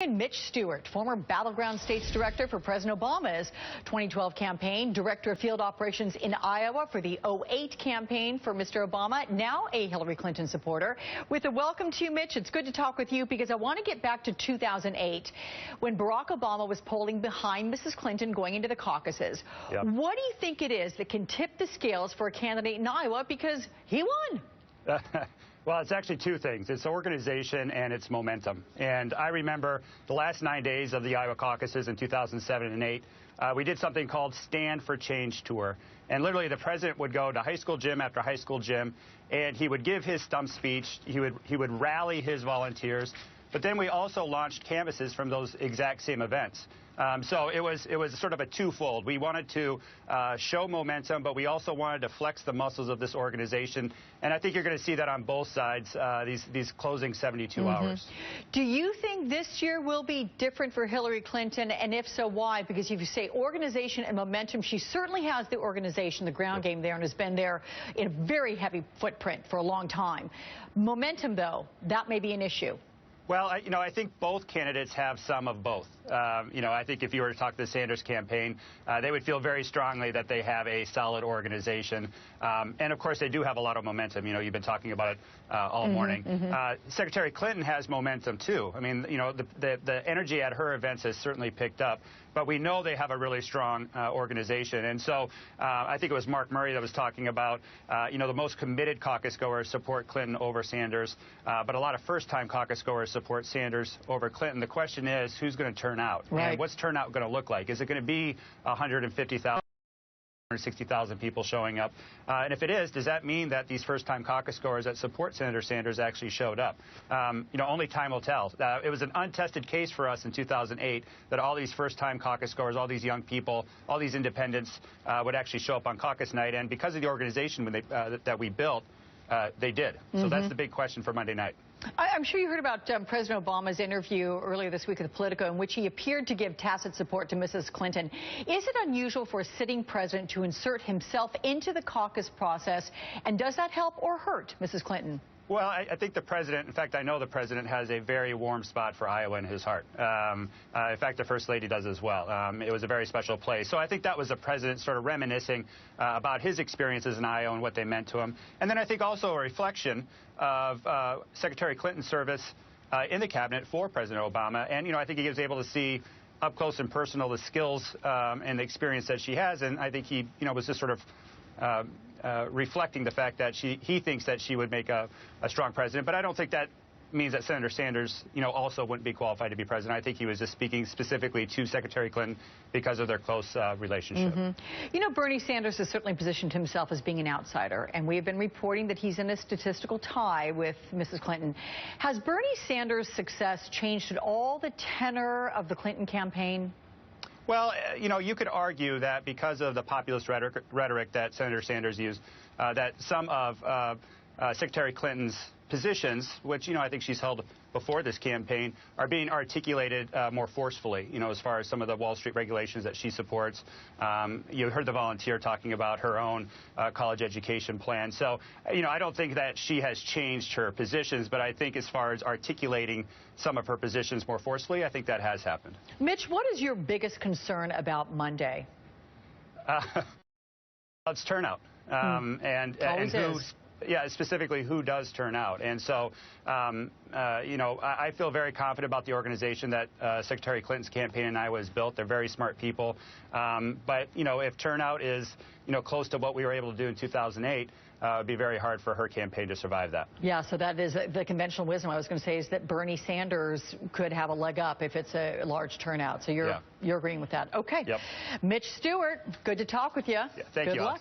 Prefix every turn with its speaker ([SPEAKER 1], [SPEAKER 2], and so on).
[SPEAKER 1] And Mitch Stewart, former Battleground States Director for President Obama's 2012 campaign, Director of Field Operations in Iowa for the 2008 campaign for Mr. Obama, now a Hillary Clinton supporter. With a welcome to you, Mitch. It's good to talk with you because I want to get back to 2008 when Barack Obama was polling behind Mrs. Clinton going into the caucuses. Yep. What do you think it is that can tip the scales for a candidate in Iowa because he won?
[SPEAKER 2] Well, it's actually two things. It's organization and it's momentum. And I remember the last 9 days of the Iowa caucuses in 2007 and 8. We did something called Stand for Change Tour. And literally the president would go to high school gym after high school gym, and he would give his stump speech. He would rally his volunteers. But then we also launched canvases from those exact same events. So it was sort of a twofold. We wanted to show momentum, but we also wanted to flex the muscles of this organization. And I think you're going to see that on both sides these closing 72 hours.
[SPEAKER 1] Do you think this year will be different for Hillary Clinton? And if so, why? Because if you say organization and momentum, she certainly has the organization, the ground game there, and has been there in a very heavy footprint for a long time. Momentum, though, that may be an issue.
[SPEAKER 2] Well, I think both candidates have some of both. I think if you were to talk to the Sanders campaign, they would feel very strongly that they have a solid organization. And, of course, they do have a lot of momentum. You've been talking about it all morning. Secretary Clinton has momentum, too. I mean, the energy at her events has certainly picked up. But we know they have a really strong organization. And so I think it was Mark Murray that was talking about, the most committed caucus goers support Clinton over Sanders. But a lot of first-time caucus goers support Sanders over Clinton. The question is, who's going to turn out?
[SPEAKER 1] Right.
[SPEAKER 2] And what's turnout going to look like? Is it going to be 150,000? 160,000 people showing up. And if it is, does that mean that these first-time caucus goers that support Senator Sanders actually showed up? Only time will tell. It was an untested case for us in 2008 that all these first-time caucus goers, all these young people, all these independents would actually show up on caucus night. And because of the organization that we built, they did. So that's the big question for Monday night.
[SPEAKER 1] I'm sure you heard about President Obama's interview earlier this week with Politico, in which he appeared to give tacit support to Mrs. Clinton. Is it unusual for a sitting president to insert himself into the caucus process, and does that help or hurt Mrs. Clinton?
[SPEAKER 2] Well, I think the president, in fact, I know the president has a very warm spot for Iowa in his heart. In fact, the First Lady does as well. It was a very special place. So I think that was the president sort of reminiscing about his experiences in Iowa and what they meant to him. And then I think also a reflection of Secretary Clinton's service in the cabinet for President Obama. And, I think he was able to see up close and personal the skills and the experience that she has. And I think he, was just sort of reflecting the fact that he thinks that she would make a strong president. But I don't think that means that Senator Sanders, also wouldn't be qualified to be president. I think he was just speaking specifically to Secretary Clinton because of their close relationship.
[SPEAKER 1] Bernie Sanders has certainly positioned himself as being an outsider, and we have been reporting that he's in a statistical tie with Mrs. Clinton. Has Bernie Sanders' success changed at all the tenor of the Clinton campaign?
[SPEAKER 2] Well, you could argue that because of the populist rhetoric that Senator Sanders used, that some of Secretary Clinton's positions, which, I think she's held before this campaign, are being articulated more forcefully, as far as some of the Wall Street regulations that she supports. You heard the volunteer talking about her own college education plan. So, I don't think that she has changed her positions, but I think as far as articulating some of her positions more forcefully, I think that has happened.
[SPEAKER 1] Mitch, what is your biggest concern about Monday?
[SPEAKER 2] It's turnout. And who... Yeah, specifically who does turn out. And so, I feel very confident about the organization that Secretary Clinton's campaign in Iowa has built. They're very smart people. But, if turnout is, close to what we were able to do in 2008, it would be very hard for her campaign to survive that.
[SPEAKER 1] Yeah, so that is the conventional wisdom. I was going to say is that Bernie Sanders could have a leg up if it's a large turnout. So you're agreeing with that. Okay.
[SPEAKER 2] Yep.
[SPEAKER 1] Mitch Stewart, good to talk with you.
[SPEAKER 2] Yeah, thank you.
[SPEAKER 1] Good luck.